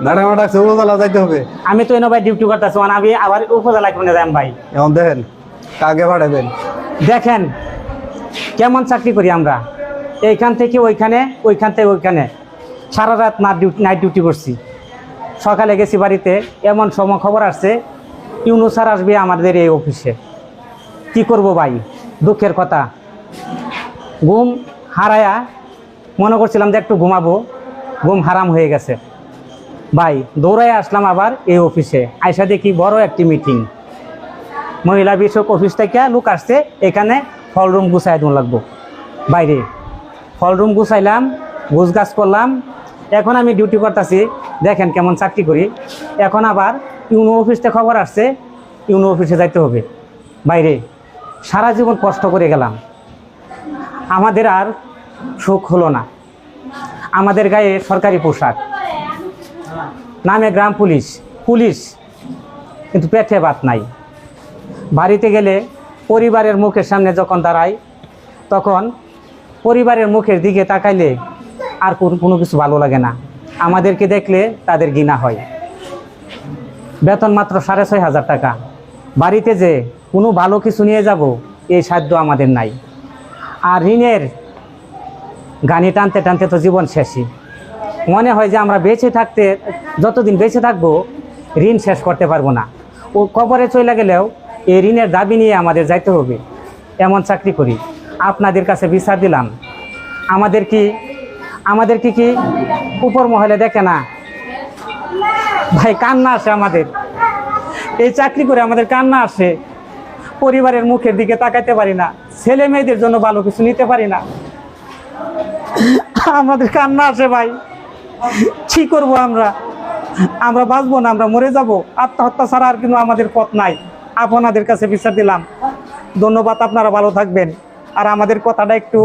Madam ডাকছে উপজেলা যাইতে হবে। আমি তো এনে ভাই ডিউটি করতেছি, আমি আবার উপজেলায় কোনে যাই ভাই। এখন দেখেন কাকে পাঠাবেন। দেখেন কেমন চাকরি করি আমরা, এইখান থেকে ওইখানে, ওইখান থেকে ওইখানে, সারা রাত নাইট ডিউটি করছি। সকালে গেছি বাড়িতে, এমন সময় খবর আসছে ইউনূস স্যার আসবে আমাদের এই অফিসে। কি করব ভাই, দুঃখের কথা। ঘুম হারায়া মনে করছিলাম যে একটু ঘুমাবো, ঘুম হারাম হয়ে গেছে ভাই। দৌড়াই আসলাম আবার এই অফিসে, আইসা দেখি বড় একটি মিটিং, মহিলা বিষয়ক অফিস থেকে লোক আসছে, এখানে ফল রুম গুছাই দিন লাগবো। বাইরে ফল রুম গুছাইলাম, গুছগাছ করলাম। এখন আমি ডিউটি করতেছি, দেখেন কেমন চাকরি করি। এখন আবার ইউনো অফিস থেকে খবর আসছে ইউনো অফিসে যাইতে হবে। বাইরে সারা জীবন কষ্ট করে গেলাম, আমাদের আর সুখ হলো না। আমাদের গায়ে সরকারি পোশাক, নামে গ্রাম পুলিশ, পুলিশ কিন্তু পেটে ভাত নাই। বাড়িতে গেলে পরিবারের মুখের সামনে যখন দাঁড়াই, তখন পরিবারের মুখের দিকে তাকাইলে আর কোনো কিছু ভালো লাগে না। আমাদেরকে দেখলে তাদের ঘৃণা হয়। বেতন মাত্র 6,500 টাকা, বাড়িতে যে কোনো ভালো কিছু নিয়ে যাব এই সাধ্য আমাদের নাই। আর ঋণের গানি টানতে টানতে তো জীবন শেষই। মনে হয় যে আমরা বেঁচে থাকতে, যতদিন বেঁচে থাকবো ঋণ শেষ করতে পারবো না। ও কবরে চলে গেলেও এই ঋণের দাবি নিয়ে আমাদের যাইতে হবে। এমন চাকরি করি। আপনাদের কাছে বিচার দিলাম, আমাদের কি উপর মহলে দেখে না ভাই? কান্না আসে আমাদের, এই চাকরি করে আমাদের কান্না আসে। পরিবারের মুখের দিকে তাকাইতে পারি না, ছেলে মেয়েদের জন্য ভালো কিছু নিতে পারি না, আমাদের কান্না আসে ভাই। কি করবো আমরা বাঁচবো না, আমরা মরে যাব। আত্মহত্যা ছাড়া আর কিন্তু আমাদের পথ নাই। আপনাদের কাছে বিচার দিলাম। ধন্যবাদ, আপনারা ভালো থাকবেন। আর আমাদের কথাটা একটু